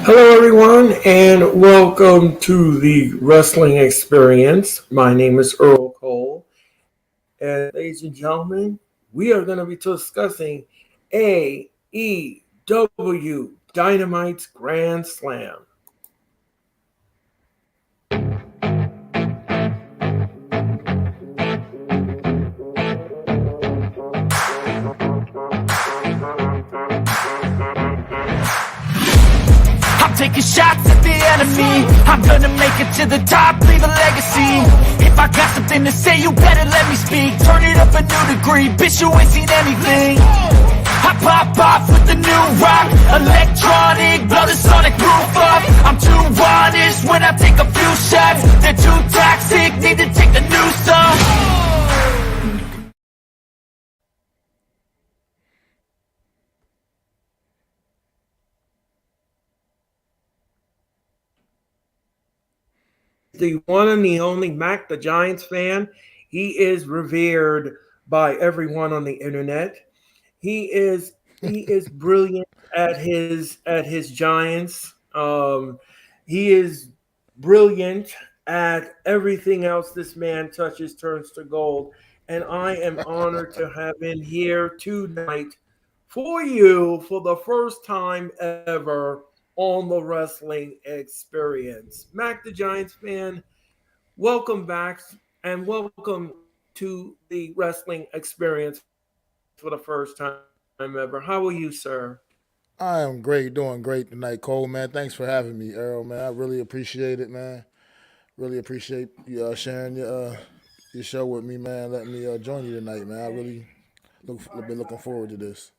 Hello, everyone, and welcome to the Wrestling Experience. My name is Earl Cole, and ladies and gentlemen, we are going to be discussing AEW Dynamite's Grand Slam. Taking shots at the enemy. I'm gonna make it to the top, leave a legacy. If I got something to say, you better let me speak. Turn it up a new degree, bitch, you ain't seen anything. I pop off with the new rock, electronic, blow the sonic roof up. I'm too honest when I take a few shots. They're too toxic, need to take the new stuff. The one and the only MacDaGiantsFan. He is revered by everyone on the internet. He is brilliant at his Giants. He is brilliant at everything else this man touches turns to gold. And I am honored to have him here tonight for you for the first time ever on the Wrestling Experience. MacDaGiantsFan, welcome back and welcome to the Wrestling Experience for the first time ever. How are you, sir? I am great, doing great tonight, Cole, man. Thanks for having me, Earl, man. I really appreciate it, man. Really appreciate you sharing your show with me, man. Letting me join you tonight, man. I really been looking forward to this.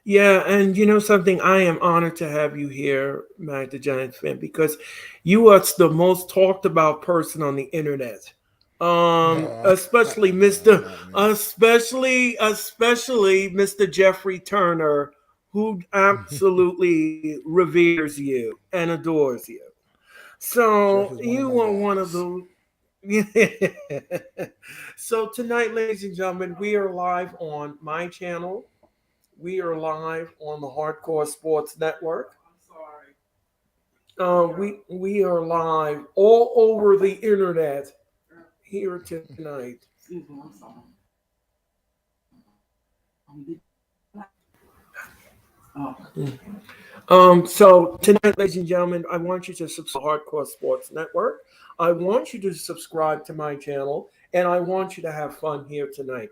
Yeah, and you know something, I am honored to have you here, Mac the Giants fan, because you are the most talked about person on the internet. Especially Mr. Not me. especially Mr. Jeffrey Turner, who absolutely reveres you and adores you. Jeff So is one of you my are one of guys. those. So tonight, ladies and gentlemen, we are live on my channel. We are live on the Hardcore Sports Network. We are live all over the internet here tonight. So tonight, ladies and gentlemen, I want you to subscribe to Hardcore Sports Network. I want you to subscribe to my channel, and I want you to have fun here tonight.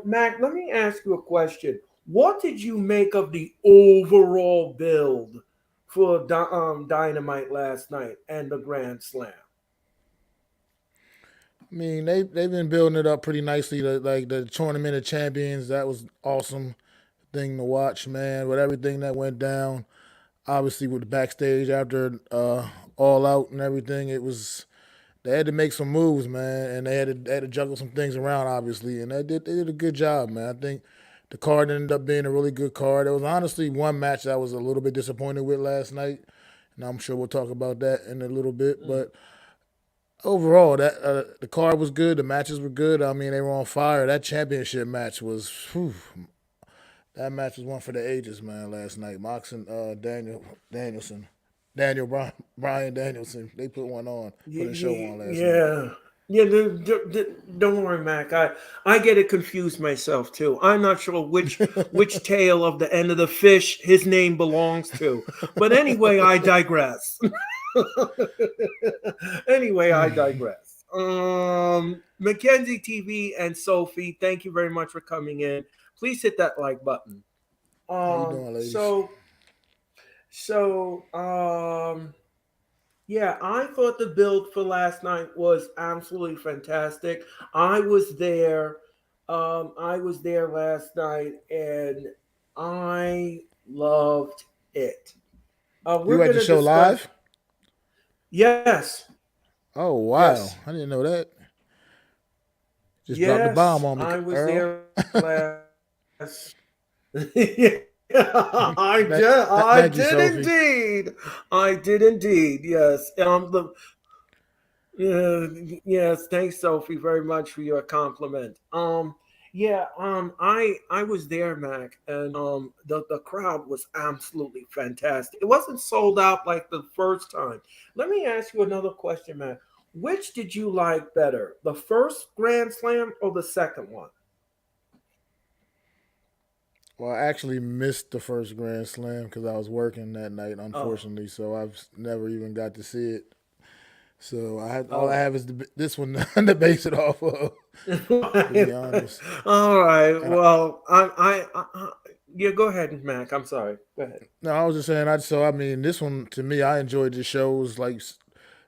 Mac, let me ask you a question. What did you make of the overall build for Dynamite last night and the Grand Slam? I mean, they've been building it up pretty nicely. Like the tournament of champions, that was awesome thing to watch, man. With everything that went down, obviously with the backstage after All Out and everything, it was they had to make some moves, man, and they had to juggle some things around, obviously, and they did a good job, man. I think the card ended up being a really good card. There was honestly one match that I was a little bit disappointed with last night, and I'm sure we'll talk about that in a little bit. But overall, that the card was good. The matches were good. I mean, they were on fire. That championship match was, whew, that match was one for the ages, man. Last night, Mox and Danielson. Brian Danielson. They put one on, put a show on last night. Yeah. Yeah, don't worry, Mac. I get it confused myself too. I'm not sure which tail of the end of the fish his name belongs to. But anyway, I digress. Anyway, I digress. Mackenzie TV and Sophie, thank you very much for coming in. Please hit that like button. How you Um, doing, ladies? so so um Yeah, I thought the build for last night was absolutely fantastic. I was there. I was there last night, and I loved it. You We're at the gonna show discuss. live? Yes, Oh yes, wow, I didn't know that. Just dropped the yes. bomb on me, I was Earl. there last. I did Thank you, Sophie. indeed. I did indeed. Yes. Yeah, yes, thanks, Sophie, very much for your compliment. Yeah, I was there, Mac, and the crowd was absolutely fantastic. It wasn't sold out like the first time. Let me ask you another question, Mac. Which did you like better, the first Grand Slam or the second one? Well, I actually missed the first Grand Slam because I was working that night, Oh, unfortunately. So I've never even got to see it. So all I oh. have is this one to base it off of, to be honest. All right. And Well, yeah. Go ahead, Mac. I'm sorry. Go ahead. no, I was just saying. I mean, this one to me, I enjoyed the shows like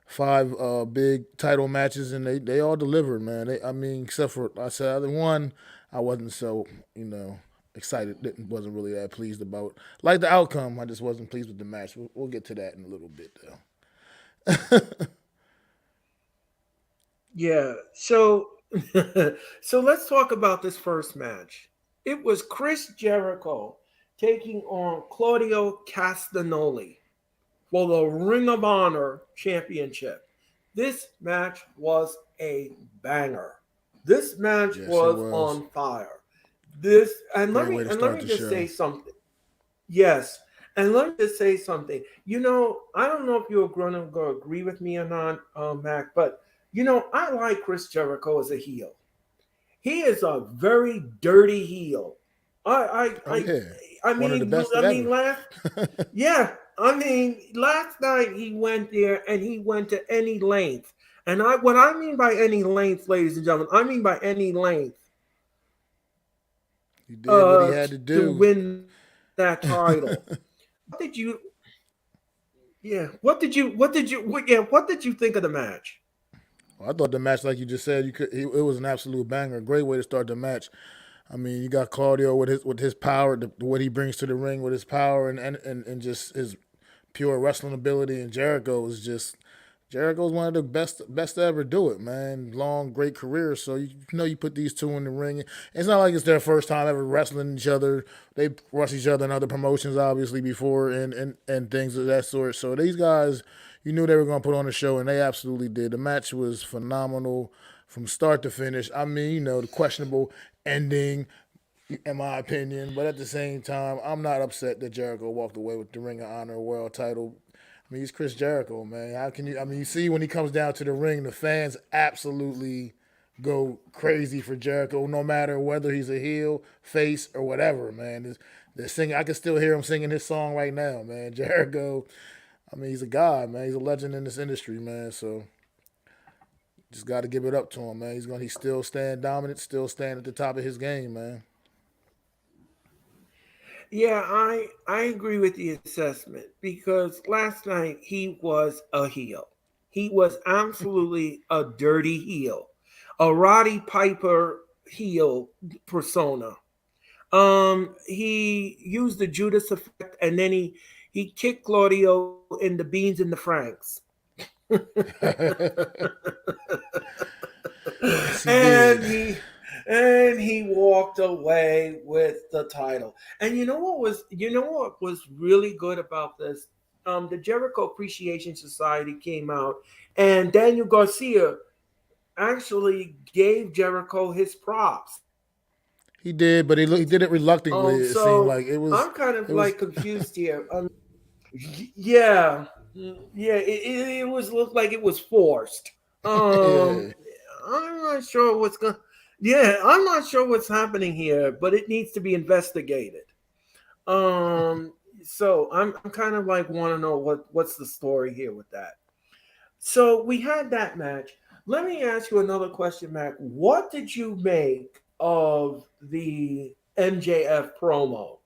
five big title matches, and they all delivered, man. I mean, except for I said the one I wasn't so you know excited, wasn't really that pleased about. Like the outcome, I just wasn't pleased with the match. We'll get to that in a little bit, though. Yeah. So so let's talk about this first match. It was Chris Jericho taking on Claudio Castagnoli for the Ring of Honor Championship. This match was a banger. This match Yes, it was was. on fire. This Great way to and let start me the just show. say something. Yes. And let me just say something. I don't know if you're going to agree with me or not, Mac, but I like Chris Jericho as a heel. He is a very dirty heel. I Oh yeah, I one of the mean best I mean ever. last yeah, I mean last night he went there and he went to any length. And I what I mean by any length, ladies and gentlemen, I mean by any length He did what he had to to do. win that title. What did you what did you think of the match? I thought the match, like you just said, it was an absolute banger. Great way to start the match. I mean, you got Claudio with his power, what he brings to the ring with his power and just his pure wrestling ability. And Jericho's one of the best to ever do it, man. Long, great career. So you put these two in the ring. It's not like it's their first time ever wrestling each other. They wrestled each other in other promotions, obviously, before and things of that sort. So these guys, you knew they were going to put on a show, and they absolutely did. The match was phenomenal from start to finish. I mean, the questionable ending, in my opinion, but at the same time, I'm not upset that Jericho walked away with the Ring of Honor World Title. I mean, he's Chris Jericho, man. How can you? I mean, you see when he comes down to the ring, the fans absolutely go crazy for Jericho, no matter whether he's a heel, face, or whatever, man. They're singing. I can still hear him singing his song right now, man. Jericho. I mean, he's a god, man. He's a legend in this industry, man. So just got to give it up to him, man. He's still staying dominant, still staying at the top of his game, man. Yeah, I agree with the assessment because last night he was a heel. He was absolutely a dirty heel, a Roddy Piper heel persona. He used the Judas effect, and then he kicked Claudio in the beans and the franks. Yes, he and did. he walked away with the title. And you know what was really good about this? The Jericho Appreciation Society came out, and Daniel Garcia actually gave Jericho his props. He did, but he did it reluctantly. It So seemed like I'm kind of like it was confused here. Yeah, yeah, it was looked like it was forced. Um, yeah. I'm not sure what's going. Yeah, I'm not sure what's happening here, but it needs to be investigated. Um, so I'm kind of like want to know what's the story here with that. So we had that match. Let me ask you another question, Mac. What did you make of the MJF promo?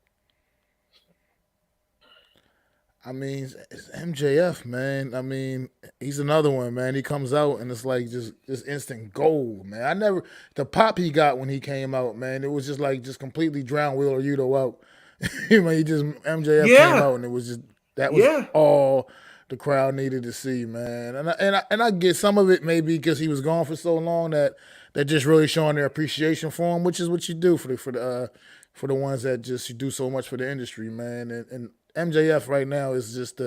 I mean, it's MJF, man. I mean, he's another one, man. He comes out and it's like just instant gold, man. I never the pop he got when he came out, man. It was just like just completely drown Wheeler Yuto out. He just MJF came Yeah, out and it was just that was yeah. all the crowd needed to see, man. And I get some of it maybe because he was gone for so long that just really showing their appreciation for him, which is what you do for the ones that just you do so much for the industry, man. And MJF right now is just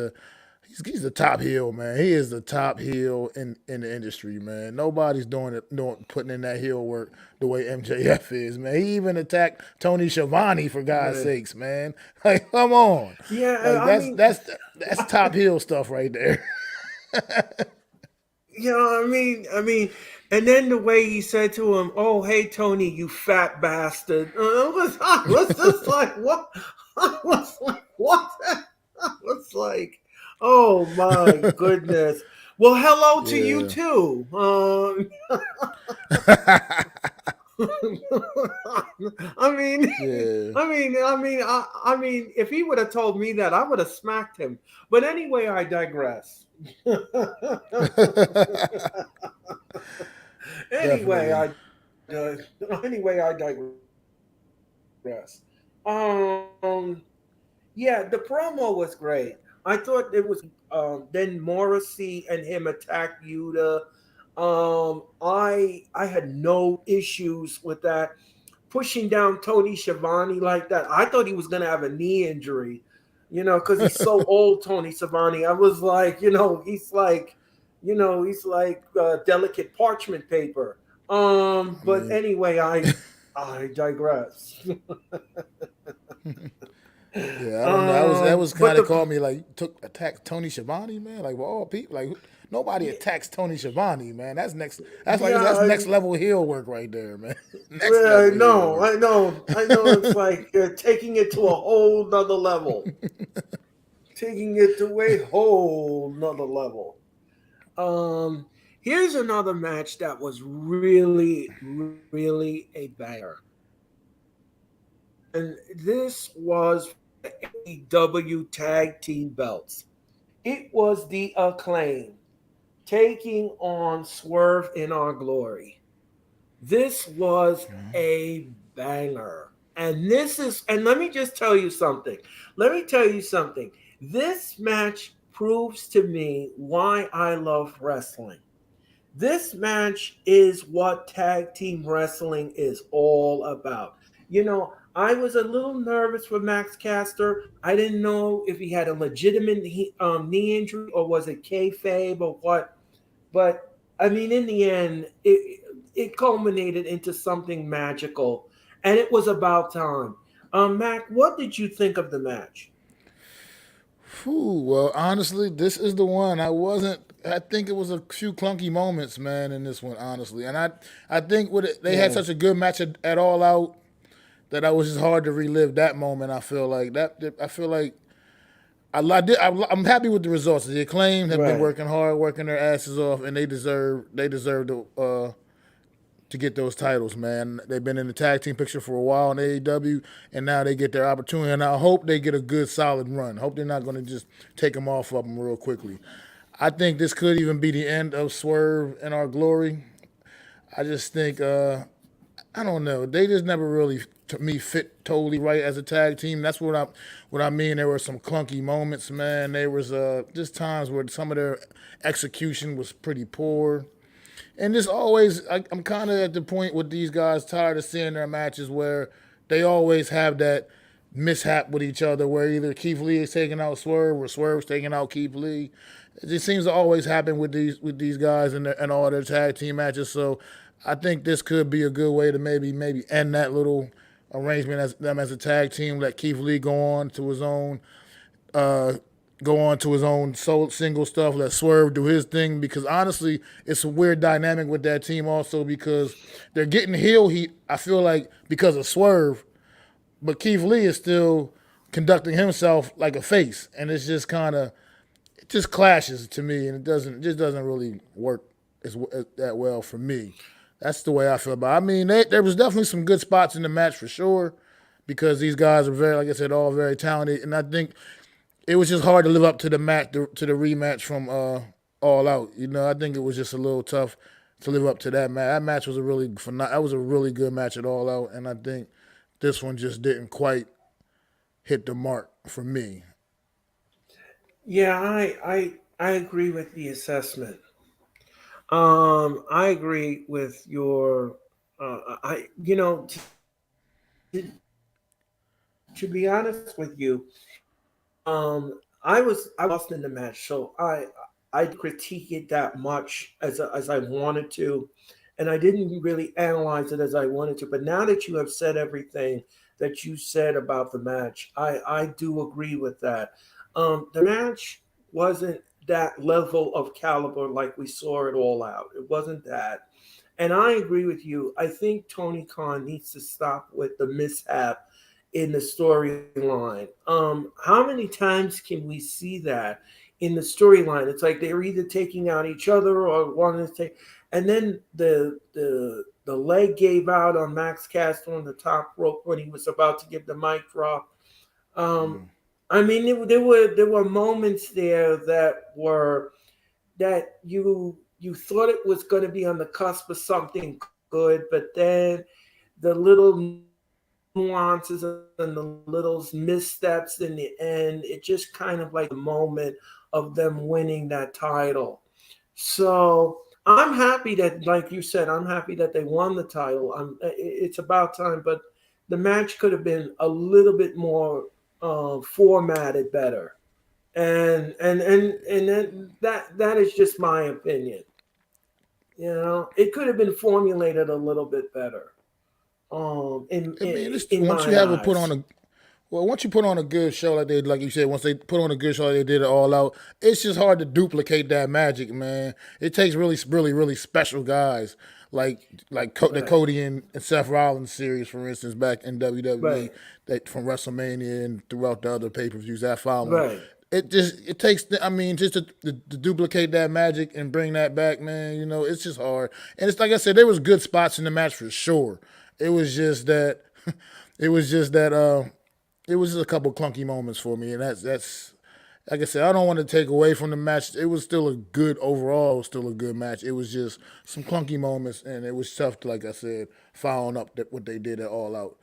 he's the top heel, man. He is the top heel in the industry, man. Nobody's putting in that heel work the way MJF is, man. He even attacked Tony Schiavone for God's Right. sakes, man. Like, come on, Yeah, like I mean, that's top heel stuff right there. and then the way he said to him, "Oh, hey Tony, you fat bastard," I was just like, "What?" I was like, "What?" I was like, "Oh my goodness." Well, hello to you Yeah, too. I mean, yeah. I mean, if he would have told me that, I would have smacked him. But anyway, I digress. anyway, Definitely. I uh, anyway I digress. Um, yeah, the promo was great. I thought it was then Morrissey and him attack Yuta. I had no issues with that. Pushing down Tony Schiavone like that. I thought he was gonna have a knee injury, because he's so old, Tony Schiavone. I was like, he's like delicate parchment paper. I But mean, anyway, I digress. yeah, I don't know. That was But kind of the called me like took attack Tony Schiavone, man. Like, well, all people like nobody yeah, attacks Tony Schiavone, man. That's next. That's like yeah, that's next level heel work right there, man. Next I level heel know, work. I know. It's like taking it to a whole nother level, taking it to a whole nother level. Um, Here's another match that was really, really a banger, and this was AEW Tag Team Belts. It was the Acclaim taking on Swerve in Our Glory. This was a banger. And let me just tell you something. Let me tell you something. This match proves to me why I love wrestling. This match is what tag team wrestling is all about. I was a little nervous for Max Caster. I didn't know if he had a legitimate knee injury or was it kayfabe or what. But I mean, in the end, it culminated into something magical, and it was about time. Mac, what did you think of the match? Whew, well, honestly, this is the one. I wasn't. I think it was a few clunky moments, man, in this one, honestly. And I think they had Yeah, such a good match at All Out that I was just hard to relive that moment. I feel like that. I feel like I'm happy with the results. The Acclaim have been right. working hard, working their asses off, and they deserve to get those titles, man. They've been in the tag team picture for a while in AEW, and now they get their opportunity. And I hope they get a good, solid run. Hope they're not going to just take them off of them real quickly. I think this could even be the end of Swerve and Our Glory. I just think I don't know. They just never really, to me, fit totally right as a tag team. That's what I mean. There were some clunky moments, man. There was just times where some of their execution was pretty poor. And this always, I'm kind of at the point with these guys, tired of seeing their matches where they always have that mishap with each other, where either Keith Lee is taking out Swerve or Swerve's taking out Keith Lee. It just seems to always happen with these guys and all their tag team matches. So I think this could be a good way to maybe end that little arrangement as them as a tag team. Let Keith Lee uh, go on to his own solo single stuff. Let Swerve do his thing because honestly, it's a weird dynamic with that team also because they're getting heel heat. I feel like because of Swerve, but Keith Lee is still conducting himself like a face, and it's just kind of it just clashes to me, and it just doesn't really work that well for me. That's the way I feel about it. I mean, there was definitely some good spots in the match for sure because these guys are very, like I said, all very talented, and I think it was just hard to live up to the match to the rematch from All Out. You know, I think it was just a little tough to live up to that match. That match was that was a really good match at All Out, and I think this one just didn't quite hit the mark for me. Yeah, I agree with the assessment. I agree with your. I you know to be honest with you, I was lost in the match, so I didn't critique it that much as I wanted to, and I didn't really analyze it as I wanted to. But now that you have said everything that you said about the match, I do agree with that. The match wasn't that level of caliber like we saw it all out. It wasn't that. And I agree with you. I think Tony Khan needs to stop with the mishap in the storyline. How many times can we see that in the storyline? It's like they're either taking out each other or one is take, and then the leg gave out on Max Caster on the top rope when he was about to give the mic drop. Um, Mm. I mean, there were moments there that you thought it was going to be on the cusp of something good, but then the little nuances and the little missteps in the end, it just kind of like the moment of them winning that title. So I'm happy that, like you said, I'm happy that they won the title. It's about time, but the match could have been a little bit more formatted better. And that is just my opinion. It could have been formulated a little bit better. In I in, mean, it's, in once you my have a put on eyes. a well, once you put on a good show like they, like you said, once they put on a good show like they did it All Out, it's just hard to duplicate that magic, man. It takes really special guys the Right, Cody and Seth Rollins series, for instance, back in WWE, right, that from WrestleMania and throughout the other pay per views that following. right. It takes, I mean, just to duplicate that magic and bring that back, man. You know, it's just hard. And it's like I said, there was good spots in the match for sure. It was just that it was just that it was just a couple clunky moments for me, and that's like I said, I don't want to take away from the match. It was still a good overall, still a good match. It was just some clunky moments, and it was tough to, like I said, following up what they did at All Out.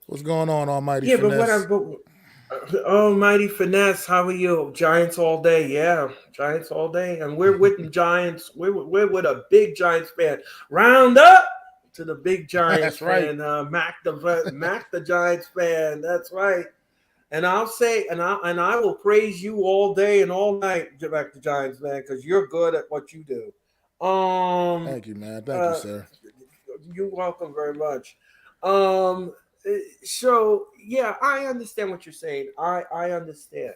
What's going on, Almighty Yeah, but Finesse? Almighty Finesse, how are you? Giants all day, yeah, Giants all day, and we're with the Giants. We're with a big Giants fan. Round up to the big Giants That's right. fan, Mac the Giants fan. That's right. And I'll say, and I will praise you all day and all night, Mac the Giants man, because you're good at what you do. Thank you, man. Thank you, Uh, sir. you're welcome very much. Um, so yeah, I understand what you're saying. I understand.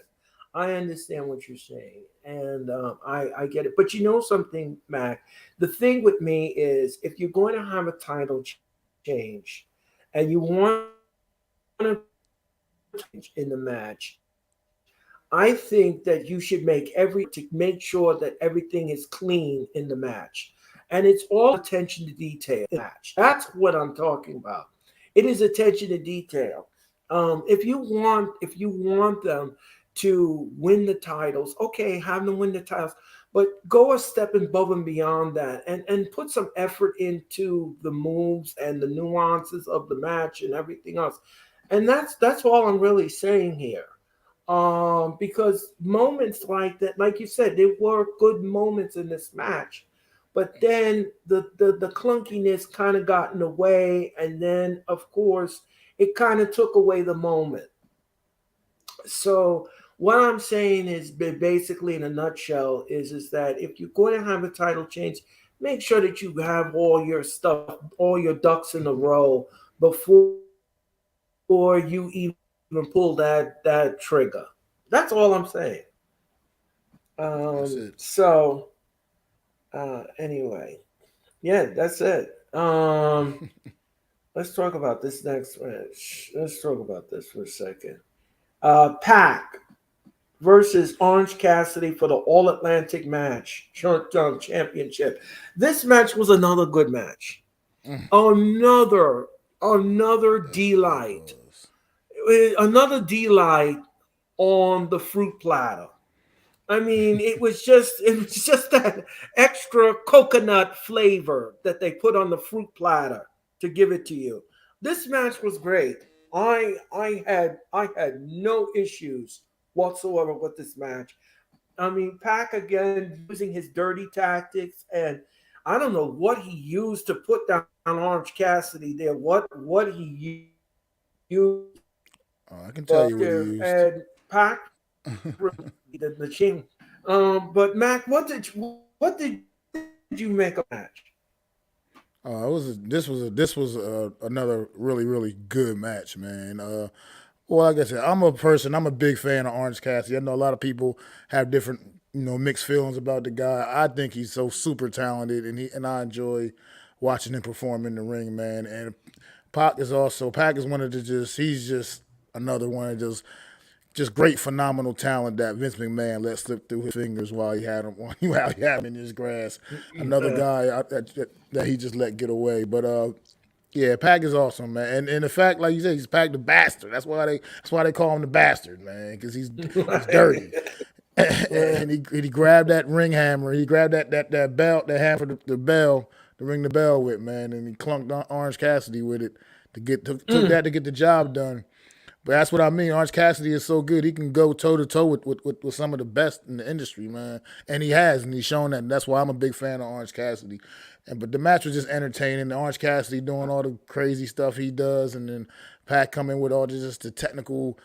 I understand what you're saying, and I get it. But you know something, Mac. The thing with me is, if you're going to have a title change, and you want to change in the match, I think that you should make every effort to make sure that everything is clean in the match. And it's all attention to detail in the match. That's what I'm talking about. It is attention to detail. If you want them to win the titles, okay, have them win the titles, but go a step above and beyond that, and put some effort into the moves and the nuances of the match and everything else. And that's all I'm really saying here. Because moments like that, like you said, there were good moments in this match, but then the clunkiness kind of got in the way, and then of course it kind of took away the moment. So what I'm saying is, basically in a nutshell, is that if you're going to have a title change, make sure that you have all your stuff, all your ducks in a row before you even pull that trigger. That's all I'm saying. That's it. So anyway, yeah, that's it. Let's talk about this next match. Let's talk about this for a second. Pac versus Orange Cassidy for the All Atlantic match, championship. This match was another good match. Mm, Another yes, it delight. was. Another delight on the fruit platter. I mean, it was just that extra coconut flavor that they put on the fruit platter to give it to you. This match was great. I had no issues whatsoever with this match. I mean, Pac again using his dirty tactics, and I don't know what he used to put down Orange Cassidy there. What he used I can tell you what he there, used. and Pac the champ. But Mac, what did you make of the match? This was another really good match, man. Well, like I said, I'm a big fan of Orange Cassidy. I know a lot of people have different, mixed feelings about the guy. I think he's so super talented, and I enjoy watching him perform in the ring, man. And Pac is one of the he's just another one of those just great, phenomenal talent that Vince McMahon let slip through his fingers while he had him while he had him in his grass. Another Yeah. guy that he just let get away. But yeah, Pac is awesome, man. And the fact, like you said, he's Pac the bastard. That's why they call him the bastard, man, because he's dirty. Yeah. And he grabbed that ring hammer. He grabbed that belt, that hammer, the bell to ring the bell with, man, and he clunked on Orange Cassidy with it took that to get the job done. But that's what I mean. Orange Cassidy is so good. He can go toe to toe with some of the best in the industry, man. And he has, and he's shown that. And that's why I'm a big fan of Orange Cassidy. But the match was just entertaining. Orange Cassidy doing all the crazy stuff he does, and then Pat coming with all just the technical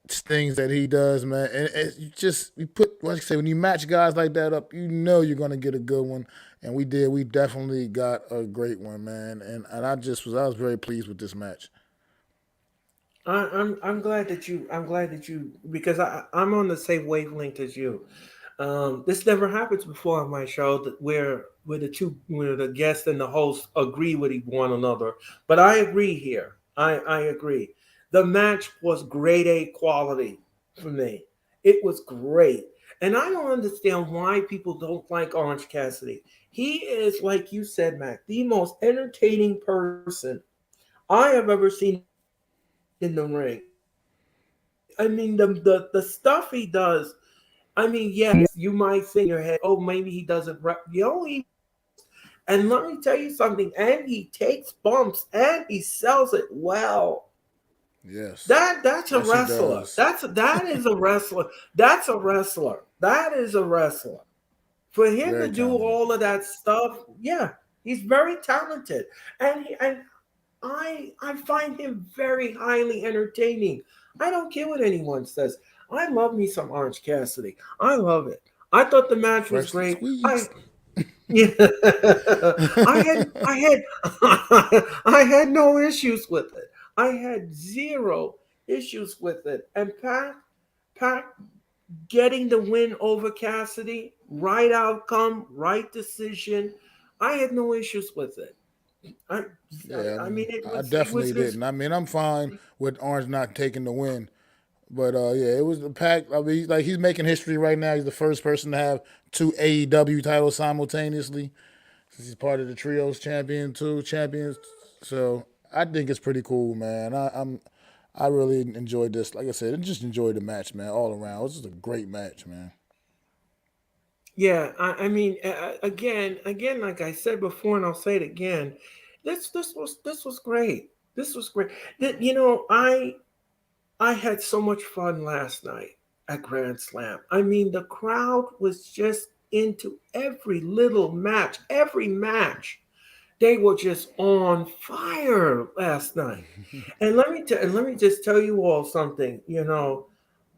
things that he does, man. And you put, like I say, when you match guys like that up, you know you're gonna get a good one. And we did. We definitely got a great one, man. And I was very pleased with this match. I'm glad that you because I'm on the same wavelength as you. This never happens before on my show that where the guest and the host agree with one another. But I agree here. I agree. The match was grade A quality for me. It was great. And I don't understand why people don't like Orange Cassidy. He is, like you said, Mac, the most entertaining person I have ever seen in the ring. I mean, the stuff he does. I mean, yes, you might think in your head, oh, maybe he doesn't. He wrestles, and let me tell you something. And he takes bumps, and he sells it well. Yes. That's a Yes, he wrestler. does. That is a wrestler. That's a wrestler. That is a wrestler. For him to Very do talented. all of that stuff, yeah, he's very talented, and I find him very highly entertaining. I don't care what anyone says. I love me some Orange Cassidy. I love it. I thought the match was Freshly great. I squeezed. yeah, I had I had no issues with it. I had zero issues with it. And Pac getting the win over Cassidy, right outcome, right decision. I had no issues with it. I Yeah, I mean I it was definitely his. didn't. I mean, I'm fine with Orange not taking the win, but yeah, it was the pack. I mean, like he's making history right now. He's the first person to have two AEW titles simultaneously. Since he's part of the trios champions. So I think it's pretty cool, man. I really enjoyed this. Like I said, I just enjoyed the match, man, all around. It was just a great match, man. Yeah, I mean, again, like I said before, and I'll say it again. This was great. This was great. I had so much fun last night at Grand Slam. I mean, the crowd was just into every little match, every match. They were just on fire last night. And let me just tell you all something.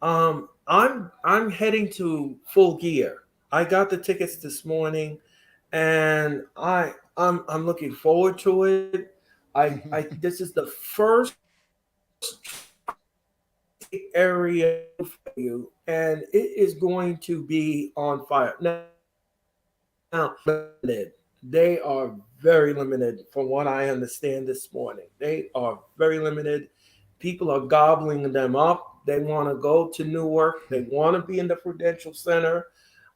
I'm heading to Full Gear. I got the tickets this morning, and I'm looking forward to it. I this is the first area for you, and it is going to be on fire. Now, limited. They are very limited from what I understand this morning. They are very limited. People are gobbling them up. They want to go to Newark. They want to be in the Prudential Center.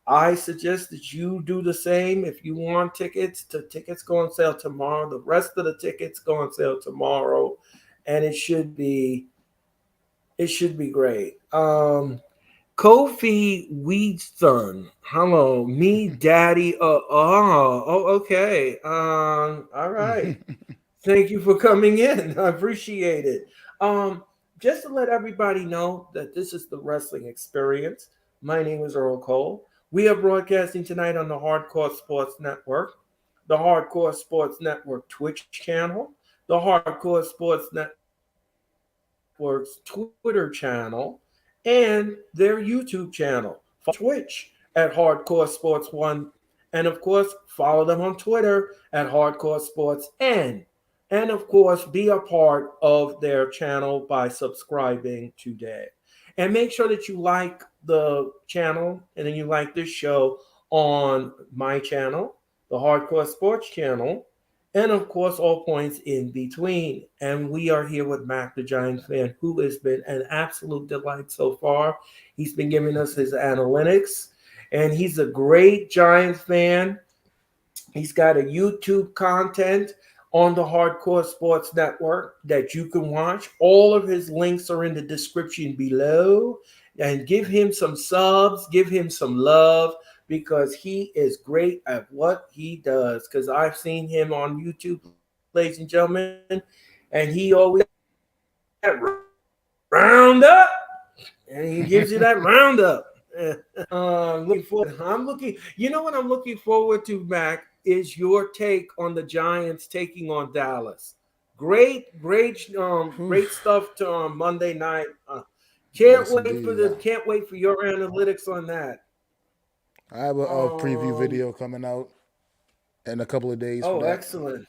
I suggest that you do the same. If you want tickets, tickets go on sale tomorrow. The rest of the tickets go on sale tomorrow, and it should be It should be great. Kofi Weedson. Hello, me, daddy. Okay. All right. Thank you for coming in. I appreciate it. Um, just to let everybody know that this is the wrestling experience. My name is Earl Cole. We are broadcasting tonight on the Hardcore Sports Network, the Hardcore Sports Network Twitch channel, the Hardcore Sports Network's Twitter channel, and their YouTube channel. Follow them on Twitch at Hardcore Sports One, and of course, follow them on Twitter at Hardcore Sports N. And of course, be a part of their channel by subscribing today. And make sure that you like the channel and then you like this show on my channel, the Hardcore Sports channel, and of course, all points in between. And we are here with Mac the Giant fan, who has been an absolute delight so far. He's been giving us his analytics, and he's a great Giant fan. He's got a YouTube content on the Hardcore Sports Network that you can watch. All of his links are in the description below. And give him some subs, give him some love because he is great at what he does. Because I've seen him on YouTube, ladies and gentlemen, and he always that roundup, and he gives you that roundup. Looking forward. I'm looking. You know what I'm looking forward to, Mac, is your take on the Giants taking on Dallas. Great stuff to Monday night. Yes, indeed. Can't wait for your analytics on that. I have a preview Um. video coming out in a couple of days for Oh, that. excellent,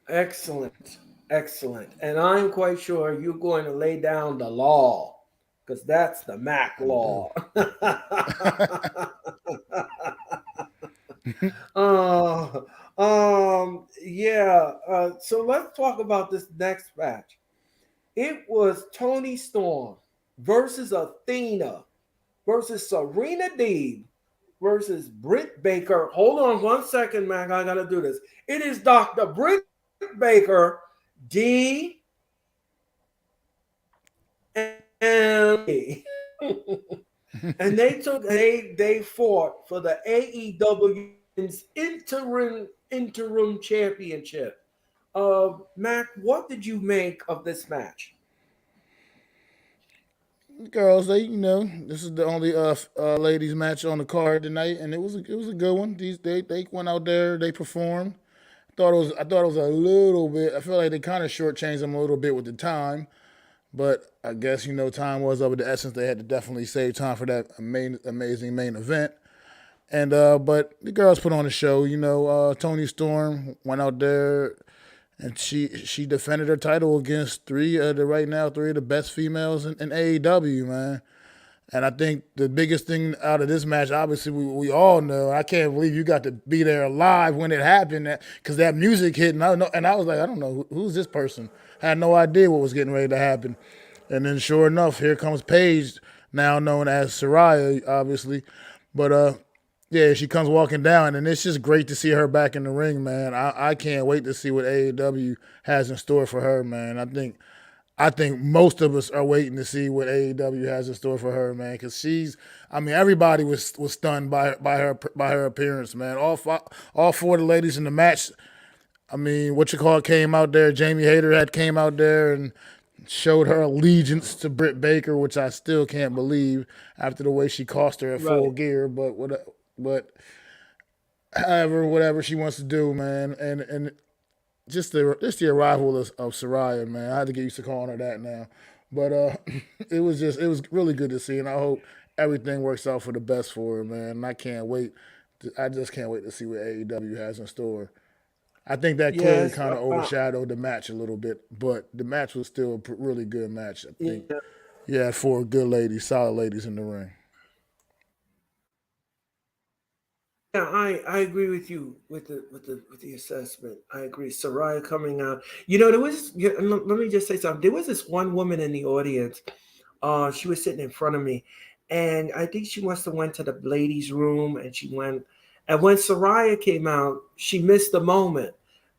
excellent, excellent. And I'm quite sure you're going to lay down the law because that's the Mac I do. law. uh, yeah. So let's talk about this next match. It was Tony Storm versus Athena versus Serena Deeb versus Britt Baker. Hold on 1 second, Mac. I gotta do this. It is Dr. Britt Baker, D, and and they fought for the AEW's interim championship. Mac, what did you make of this match? Girls, this is the only ladies match on the card tonight, and it was a good one. They went out there, they performed. I thought it was a little bit. I feel like they kind of shortchanged them a little bit with the time, but I guess time was of the essence. They had to definitely save time for that amazing main event. And but the girls put on a show. Tony Storm went out there and she defended her title against three of the best females in AEW, man. And I think the biggest thing out of this match, obviously, we all know. I can't believe you got to be there live when it happened, because that music hit, and I was like, I don't know who's this person. I had no idea what was getting ready to happen. And then, sure enough, here comes Paige, now known as Soraya, obviously. But yeah, she comes walking down, and it's just great to see her back in the ring, man. I can't wait to see what AEW has in store for her, man. I think most of us are waiting to see what AEW has in store for her, man. Because everybody was stunned by her appearance, man. All four of the ladies in the match. Came out there. Jamie Hayter had came out there and showed her allegiance to Britt Baker, which I still can't believe after the way she cost her at Full Right. Gear. But however, whatever she wants to do, man, and just the arrival of Soraya, man. I had to get used to calling her that now, but it was really good to see, and I hope everything works out for the best for her, man. And I can't wait. I just can't wait to see what AEW has in store. I think that clearly Yes. kind of overshadowed the match a little bit, but the match was still a really good match. I think Yeah. you had four good ladies, solid ladies in the ring. Yeah, I agree with you with the assessment. I agree. Soraya coming out. There was. Yeah, let me just say something. There was this one woman in the audience. She was sitting in front of me, and I think she must have went to the ladies' room, and she went. And when Soraya came out, she missed the moment,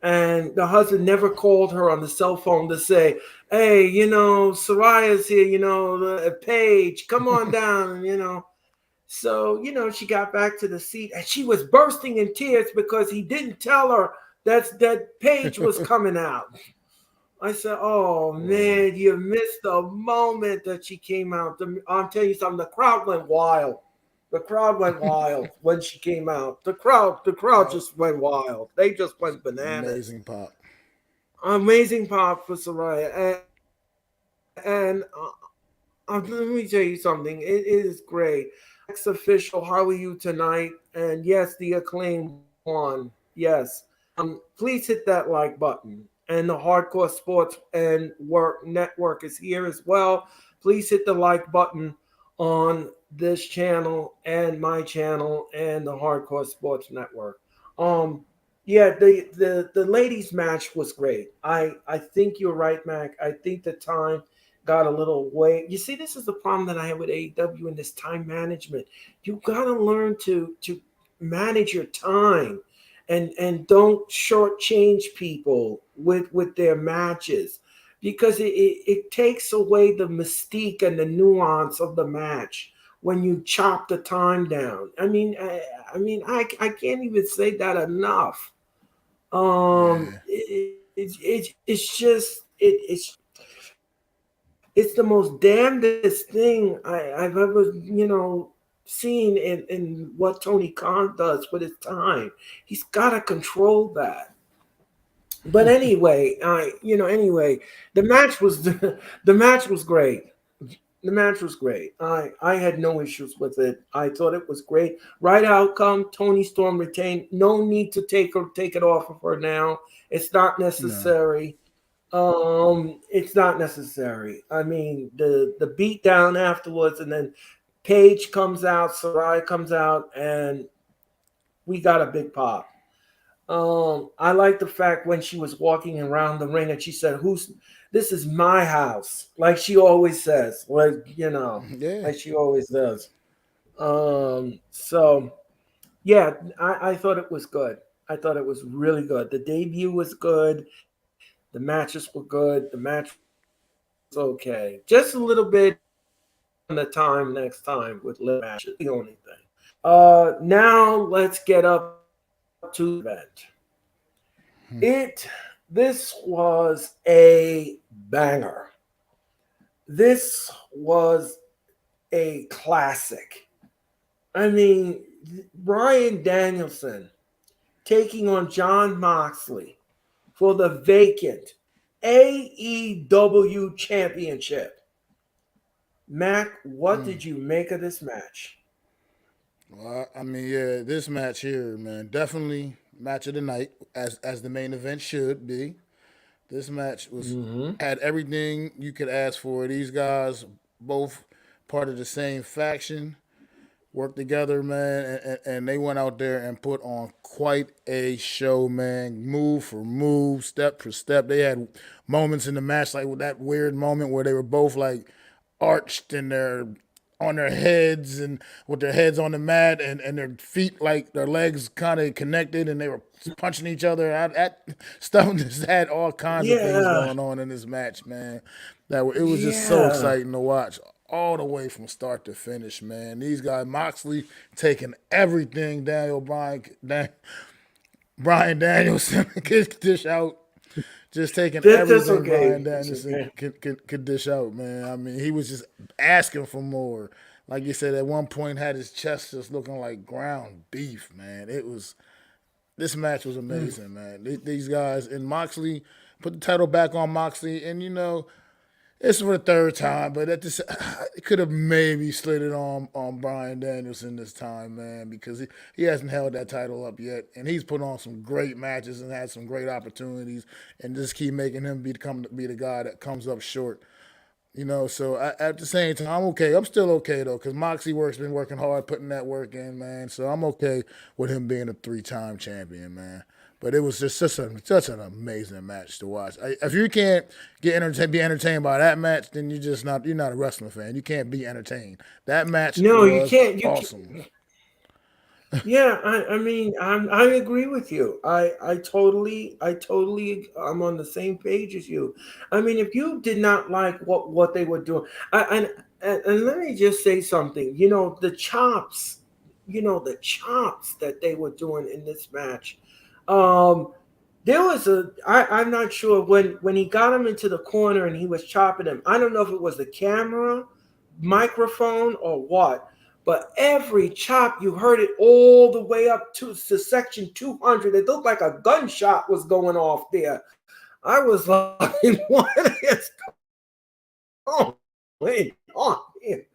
and the husband never called her on the cell phone to say, "Hey, Soraya's here. Paige, come on down." So she got back to the seat, and she was bursting in tears because he didn't tell her that Paige was coming out. I said, "Oh Wow. man, you missed the moment that she came out." I'm telling you something. The crowd went wild. The crowd went wild when she came out. The crowd Uh, just went wild. They just went bananas. amazing pop. Amazing pop for Soraya, and let me tell you something. It is great. Next official, how are you tonight? And yes, the acclaim won. Yes. Please hit that like button. And the Hardcore Sports and Work Network is here as well. Please hit the like button on this channel and my channel and the Hardcore Sports Network. Um, yeah, the ladies match was great. I think you're right, Mac. I think the time got a little way. You see, this is the problem that I have with AEW and this time management. You gotta learn to manage your time and don't shortchange people with their matches because it takes away the mystique and the nuance of the match when you chop the time down. I can't even say that enough. Yeah. It's just it's the most damnedest thing I've ever seen in what Tony Khan does with his time. He's got to control that. But anyway, the match was the match was great. The match was great. I had no issues with it. I thought it was great. Right outcome. Tony Storm retained. No need to take it off of her now. It's not No. necessary. It's not necessary. I mean, the beat down afterwards, and then Paige comes out, Sarai comes out, and we got a big pop. I like the fact when she was walking around the ring and she said, "Who's this? Is my house," like she always says, Yeah. like she always does. So yeah, I thought it was good. I thought it was really good. The debut was good. The matches were good. The match was okay. Just a little bit. The time next time with little matches. The only thing. Now let's get up to the main event. This was a banger. This was a classic. I mean, Brian Danielson taking on John Moxley for the vacant AEW championship. Mac, what did you make of this match? Well, yeah, this match here, man, definitely match of the night, as the main event should be. This match was Mm-hmm. had everything you could ask for. These guys both part of the same faction, worked together, man, and they went out there and put on quite a show, man. Move for move, step for step. They had moments in the match like with that weird moment where they were both like arched and they're on their heads and with their heads on the mat and their feet like their legs kind of connected and they were punching each other. That stuff just had all kinds of things Yeah, going on in this match, man. That it was just so yeah, exciting to watch all the way from start to finish, man. These guys, Moxley taking everything Daniel Brian Danielson could dish out, just taking that's everything okay. Brian That's Danielson okay. could dish out, man. I mean, he was just asking for more. Like you said, at one point had his chest just looking like ground beef, man. This match was amazing, man. These guys and Moxley put the title back on Moxley, and it's for the third time, but it could have maybe slid it on Brian Danielson this time, man, because he hasn't held that title up yet, and he's put on some great matches and had some great opportunities, and just keep making him be the guy that comes up short. So at the same time, I'm okay. I'm still okay though, because Moxie Works been working hard, putting that work in, man. So I'm okay with him being a 3-time champion, man. But it was just such an amazing match to watch. If you can't be entertained by that match, then you're not a wrestling fan. You can't be entertained. That match No, you was can't. You awesome. can't. Yeah, I mean, I agree with you. I'm on the same page as you. I mean, if you did not like what they were doing, and let me just say something. The chops that they were doing in this match. Um, there was I'm not sure when he got him into the corner and he was chopping him. I don't know if it was the camera, microphone, or what. But every chop, you heard it all the way up to section 200. It looked like a gunshot was going off there. I was like, what is going on here?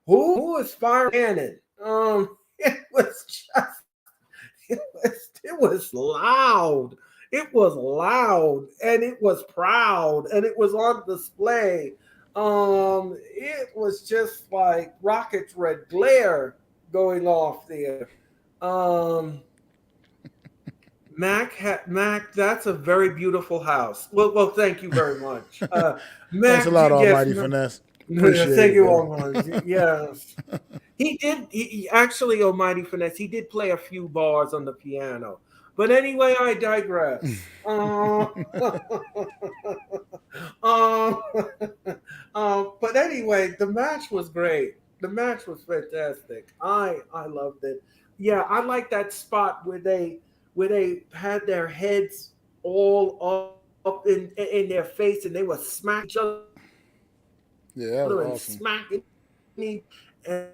Who is firing cannon? It was just it was loud. It was loud and it was proud and it was on display. It was just like rockets red glare going off there. Um, Mac, that's a very beautiful house. Well, thank you very much. Thanks a Mac, lot, yes, Almighty Finesse. Appreciate thank it, you bro. all much. Yes. He did. Actually, Almighty Finesse. He did play a few bars on the piano. But anyway, I digress. Um, but anyway, the match was great. The match was fantastic. I loved it. Yeah, I like that spot where they had their heads all up in their face and they were smacking each other and smacking each Yeah, that was and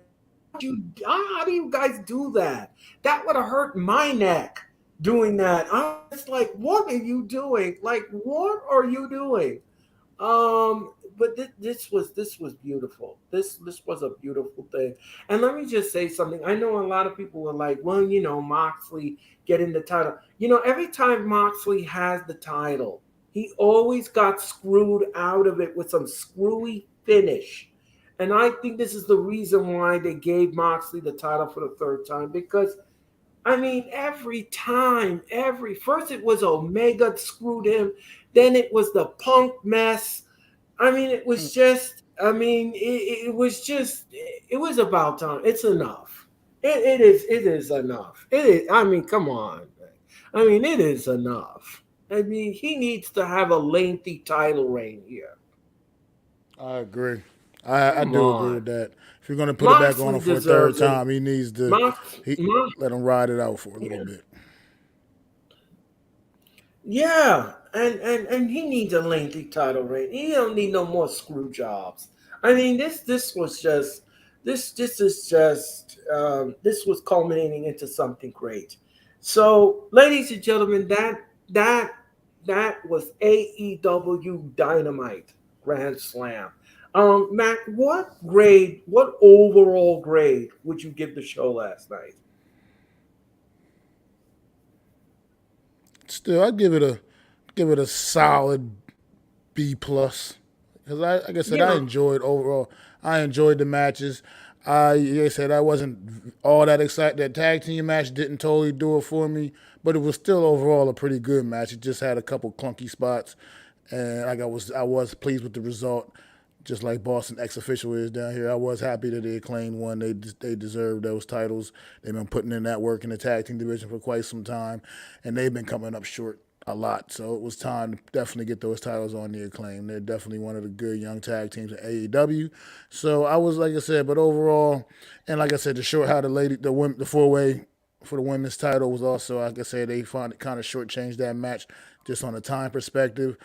awesome. how do you guys do that? That would have hurt my neck doing that. I was just like, what are you doing? Like, what are you doing? But this was beautiful. This was a beautiful thing. And let me just say something. I know a lot of people were like, well, Moxley getting the title. Every time Moxley has the title, he always got screwed out of it with some screwy finish. And I think this is the reason why they gave Moxley the title for the third time because I mean, every time, every first it was Omega screwed him, then it was the Punk mess. I mean, it was just. I mean, it was just. It was about time. It's enough. It is. It is enough. It is. I mean, come on. I mean, it is enough. I mean, he needs to have a lengthy title reign here. I agree. I Come do agree on. with that. If you're gonna put it back on him Moxley for a third deserves it. time, he needs to Mox, he Mox, let him ride it out for a little yeah. bit. Yeah, and he needs a lengthy title reign. He don't need no more screw jobs. I mean, this was just this is just this was culminating into something great. So, ladies and gentlemen, that that was AEW Dynamite Grand Slam. Mac, what overall grade would you give the show last night? Still, I'd give it a solid B plus because like I said, I Yeah, enjoyed overall. I enjoyed the matches. Like I said, I wasn't all that excited. That tag team match didn't totally do it for me, but it was still overall a pretty good match. It just had a couple clunky spots, and like I was pleased with the result. Just like Boston ex official is down here, I was happy that they claimed one. They deserve those titles. They've been putting in that work in the tag team division for quite some time, and they've been coming up short a lot. So it was time to definitely get those titles on the acclaim. They're definitely one of the good young tag teams in AEW. So I was like I said, but overall, and like I said, the short how the 4 way for the women's title was also like I said they kind of shortchanged that match just on a time perspective.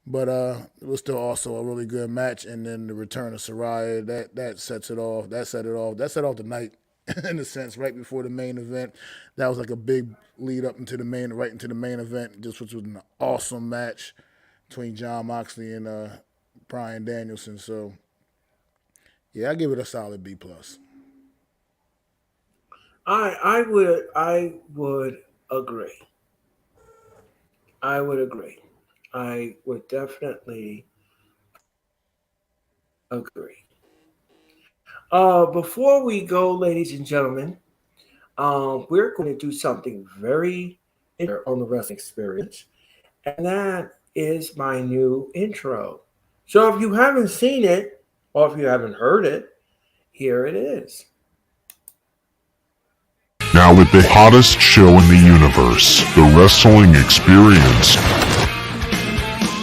But it was still also a really good match, and then the return of Soraya that sets it off. That set it off. That set off the night in a sense, right before the main event. That was like a big lead up into the right into the main event, just which was an awesome match between John Moxley and Brian Danielson. So yeah, I give it a solid B plus. I would agree. I would agree. I would definitely agree. Before we go, ladies and gentlemen, we're going to do something very on the wrestling experience, and that is my new intro. So if you haven't seen it or if you haven't heard it, here it is. Now with the hottest show in the universe, The Wrestling Experience,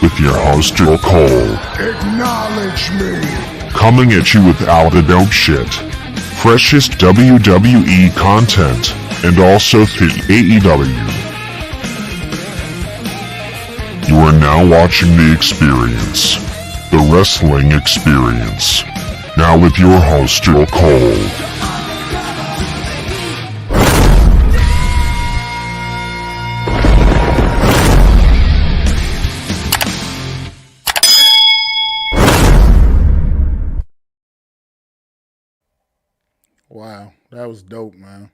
with your host Earl Cole. Acknowledge me. Coming at you with all the dope shit, freshest WWE content, and also the AEW. You are now watching The Experience, The Wrestling Experience. Now with your host Earl Cole. Wow, that was dope, man.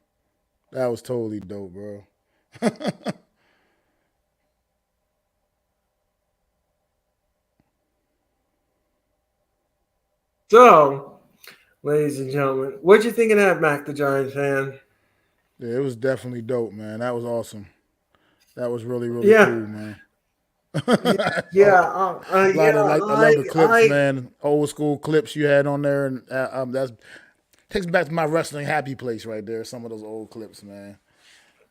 That was totally dope, bro. So, ladies and gentlemen, what'd you think of that, Mac the Giant fan? Yeah, it was definitely dope, man. That was awesome. That was really, really Yeah, cool, man. yeah, A yeah, yeah. I love the clips, man. Old school clips you had on there, and that's takes me back to my wrestling happy place right there. Some of those old clips, man.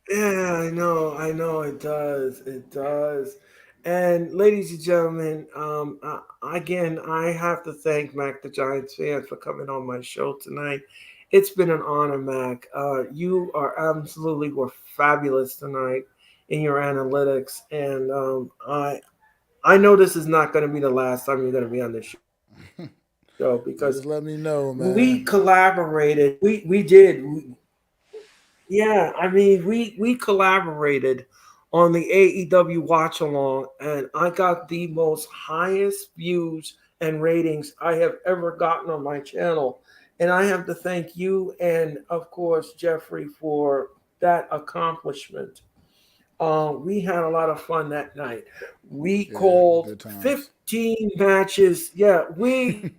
Yeah, I know, it does. And ladies and gentlemen, again, I have to thank Mac the Giants fan for coming on my show tonight. It's been an honor, Mac. You are absolutely were fabulous tonight in your analytics, and I know this is not going to be the last time you're going to be on the show because Just let me we know, man. collaborated. We did. Yeah, I mean, we collaborated on the AEW watch along, and I got the most highest views and ratings I have ever gotten on my channel. And I have to thank you and, of course, Jeffrey for that accomplishment. We had a lot of fun that night. We Yeah, called good times. 15 matches. Yeah, we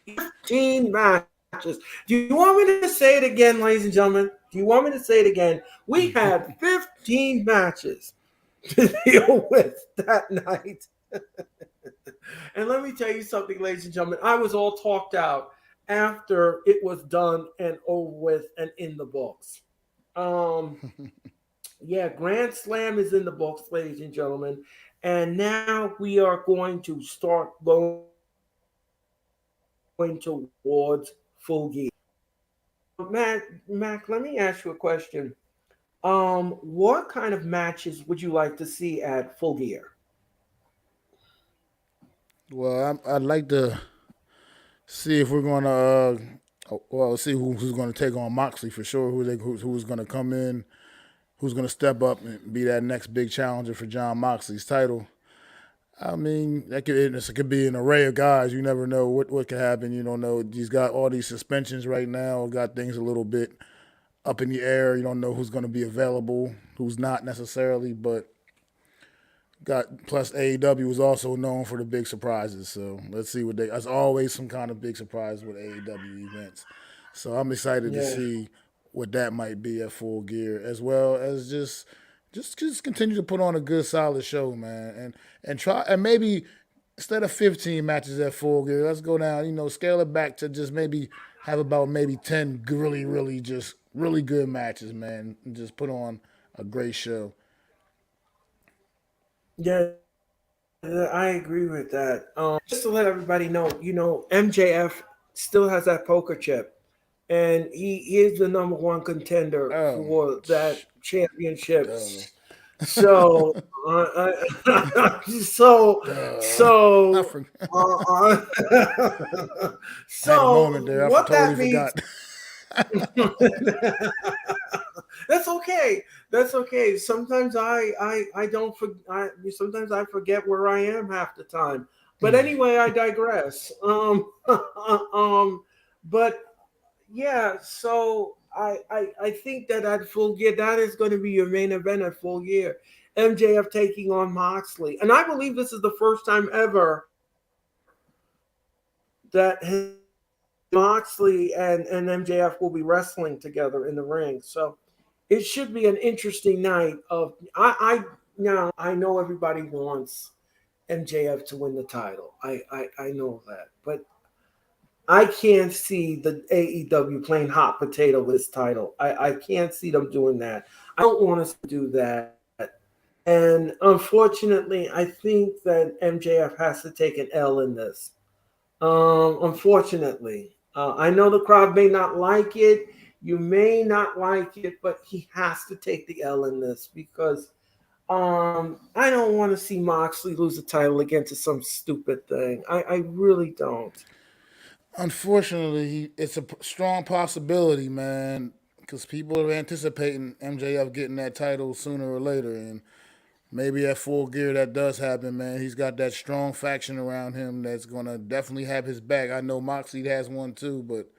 15 matches. Do you want me to say it again, ladies and gentlemen? Do you want me to say it again? We had 15 matches to deal with that night. And let me tell you something, ladies and gentlemen. I was all talked out after it was done and over with and in the books. Um, yeah, Grand Slam is in the books, ladies and gentlemen. And now we are going to start going towards full gear. Mac, let me ask you a question. What kind of matches would you like to see at Full Gear? Well, I'd like to see if we're gonna, well, see who's gonna take on Moxley for sure. Who's gonna come in, who's gonna step up and be that next big challenger for John Moxley's title. I mean, it could be an array of guys. You never know what could happen. You don't know. He's got all these suspensions right now. Got things a little bit up in the air. You don't know who's going to be available, who's not necessarily. But got plus AEW is also known for the big surprises. So let's see what they. There's always some kind of big surprise with AEW events. So I'm excited to Yeah. see what that might be at Full Gear, as well as just continue to put on a good solid show, man, and try and maybe instead of 15 matches at Full Gear, let's go down. Scale it back to just maybe have about maybe 10 really, really just really good matches, man, and just put on a great show. Yeah, I agree with that. Just to let everybody know, MJF still has that poker chip, and he is the number one contender Oh, for that championship. duh, So, so, duh. I so, forgot. I had a moment so, there. I what totally that means. forgot. That's okay. That's okay. Sometimes I don't sometimes I forget where I am half the time. But anyway, I digress. But yeah, so I think that at Full Gear that is going to be your main event at Full Gear. MJF taking on Moxley, and I believe this is the first time ever that Moxley and MJF will be wrestling together in the ring. So it should be an interesting night. I now I know everybody wants MJF to win the title. I know that, but I can't see the AEW playing hot potato with this title. I can't see them doing that. I don't want us to do that. And unfortunately, I think that MJF has to take an L in this. Unfortunately, I know the crowd may not like it. You may not like it, but he has to take the L in this because I don't want to see Moxley lose the title again to some stupid thing. I really don't. Unfortunately, it's a strong possibility, man, because people are anticipating MJF getting that title sooner or later, and maybe at Full Gear that does happen, man. He's got that strong faction around him that's gonna definitely have his back. I know Moxley has one too, but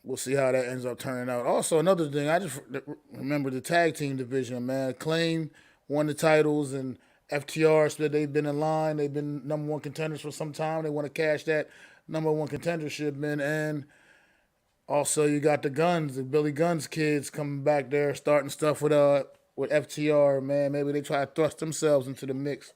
we'll see how that ends up turning out. Also, another thing, I just remember the tag team division, man. Claim won the titles, and FTR said they've been in line. They've been number one contenders for some time. They want to cash that number one contendership in. And also, you got the Guns, the Billy Guns kids coming back there, starting stuff with FTR, man. Maybe they try to thrust themselves into the mix.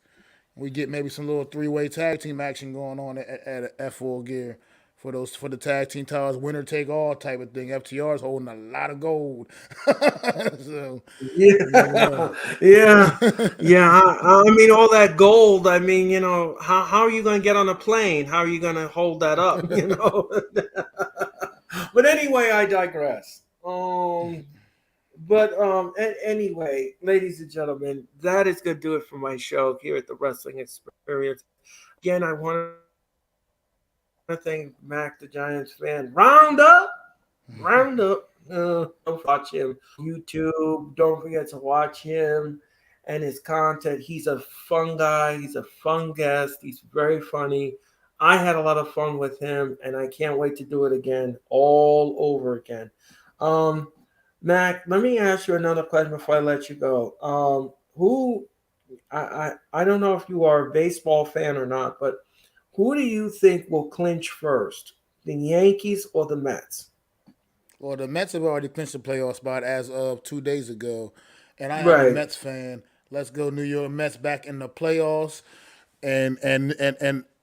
We get maybe some little three-way tag team action going on at Full Gear for the tag team titles, winner take all type of thing. FTR is holding a lot of gold, so you never know. Yeah, yeah, yeah. I mean, all that gold. I mean, how are you going to get on a plane? How are you going to hold that up? But anyway, I digress. Anyway, ladies and gentlemen, that is going to do it for my show here at the Wrestling Experience. Again, I want to thank Mac the Giants fan. Round up. Don't watch him YouTube. Don't forget to watch him and his content. He's a fun guy. He's a fun guest. He's very funny. I had a lot of fun with him, and I can't wait to do it again, all over again. Mac, let me ask you another question before I let you go. Who I don't know if you are a baseball fan or not, but who do you think will clinch first, the Yankees or the Mets? Well, the Mets have already clinched the playoff spot as of 2 days ago, and I am a Right. Mets fan. Let's go New York Mets back in the playoffs, and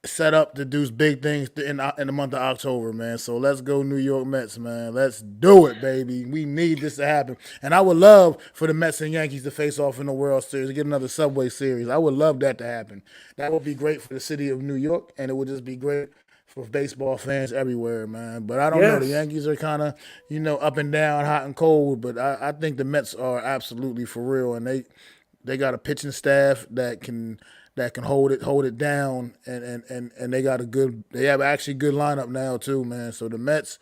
set up to do big things in the month of October, man. So let's go New York Mets, man. Let's do it, baby. We need this to happen, and I would love for the Mets and Yankees to face off in the World Series, to get another Subway Series. I would love that to happen. That would be great for the city of New York, and it would just be great for baseball fans everywhere, man. But I don't know. The Yes. Yankees are kind of, up and down, hot and cold. But I think the Mets are absolutely for real, and they got a pitching staff that can hold it down, and they have actually good lineup now too, man. So the Mets,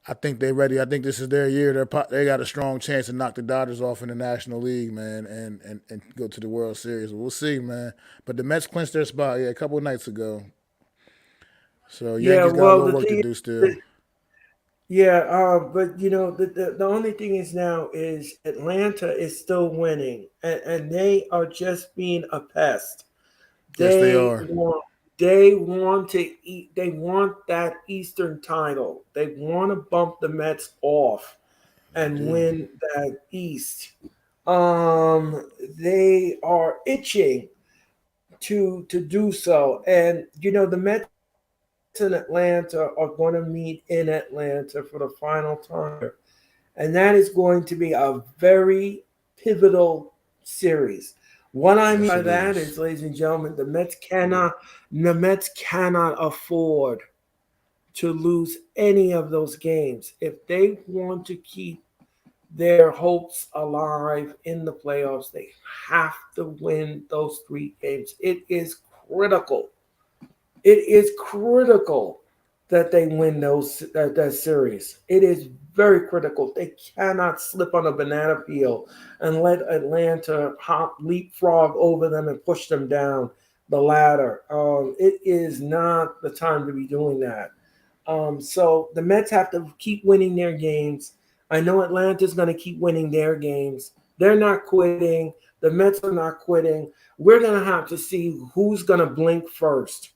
I think they're ready. I think this is their year. They got a strong chance to knock the Dodgers off in the National League, man, and go to the World Series. We'll see, man. But the Mets clinched their spot, yeah, a couple of nights ago. So Yeah, Yankees got a well, little the work to thing do still. is, yeah, but the only thing is now is Atlanta is still winning, and they are just being a pest. Yes, they They are. want they want to eat. They want that Eastern title. They want to bump the Mets off They and do. win that East. They are itching to do so, and the Mets in Atlanta are going to meet in Atlanta for the final time. And that is going to be a very pivotal series. What I mean Yes, by it that is. is, ladies and gentlemen, the Mets cannot afford to lose any of those games. If they want to keep their hopes alive in the playoffs, they have to win those 3 games. It is critical. It is critical that they win that series. It is very critical. They cannot slip on a banana peel and let Atlanta leapfrog over them and push them down the ladder. It is not the time to be doing that. So the Mets have to keep winning their games. I know Atlanta's going to keep winning their games. They're not quitting. The Mets are not quitting. We're going to have to see who's going to blink first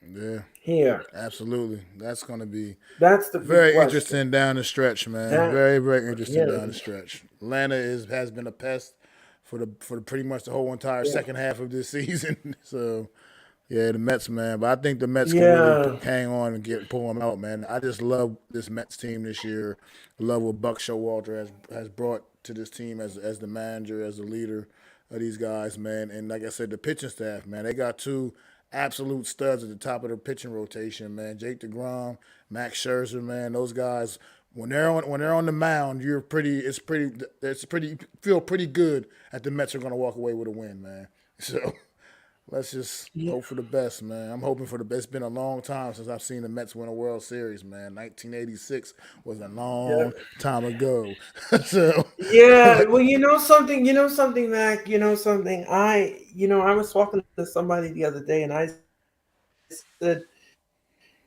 Yeah, here. absolutely. That's going to be That's the big very question. interesting down the stretch, man. That Very, very interesting yeah, down the stretch. Atlanta has been a pest for pretty much the whole entire yeah. second half of this season. So Yeah, the Mets, man. But I think the Mets can really Yeah. hang on and pull them out, man. I just love this Mets team this year. I love what Buck Showalter has brought to this team as the manager, as the leader of these guys, man. And like I said, the pitching staff, man, they got two absolute studs at the top of their pitching rotation, man. Jake DeGrom, Max Scherzer, man. Those guys, when they're on the mound, it's pretty feel pretty good that the Mets are going to walk away with a win, man. So. Let's just Yeah. hope for the best, man. I'm hoping for the best. It's been a long time since I've seen the Mets win a World Series, man. 1986 was a long time ago. So, Yeah, well, you know something, Mac, I was talking to somebody the other day and I said,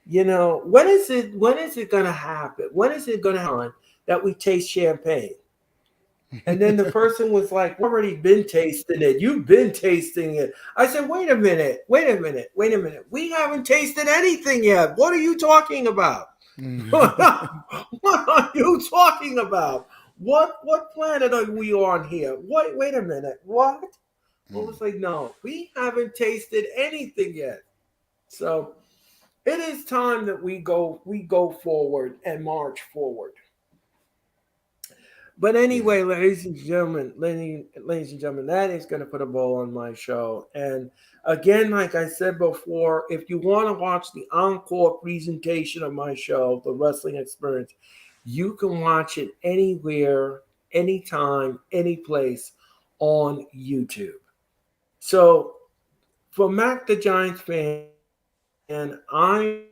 when is it going to happen? When is it going to happen that we taste champagne? And then the person was like, "We've already been tasting it. You've been tasting it." I said, "Wait a minute, wait a minute, wait a minute. We haven't tasted anything yet. What are you talking about? What are you talking about? What planet are we on here? Wait a minute. What?" I was like, "No, we haven't tasted anything yet." So it is time that we go forward and march forward. But yeah. anyway, ladies and gentlemen, that is going to put a bow on my show. And again, like I said before, if you want to watch the encore presentation of my show, The Wrestling Experience, you can watch it anywhere, anytime, any place on YouTube. So for Mac the Giants fan, I'm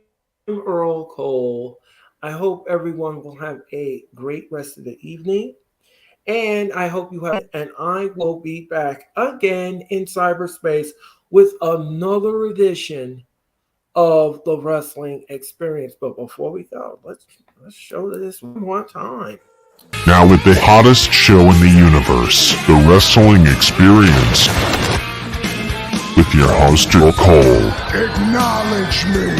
Earl Cole. I hope everyone will have a great rest of the evening. And I hope you have and I will be back again in cyberspace with another edition of the wrestling experience. But before we go, let's show this one more time. Now with the hottest show in the universe, The Wrestling Experience, with your host, Earl Cole. Acknowledge me.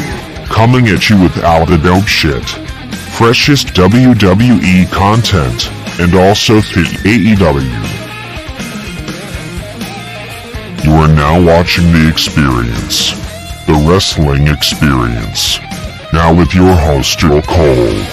Coming at you with all the dope shit, freshest WWE content, and also the AEW. You are now watching The Experience, The Wrestling Experience. Now with your host, Earl Cole.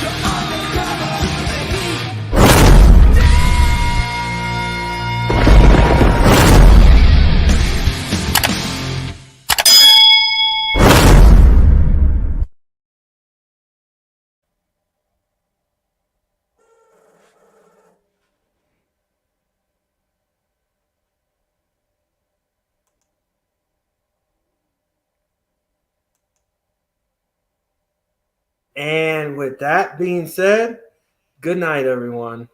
And with that being said, good night, everyone.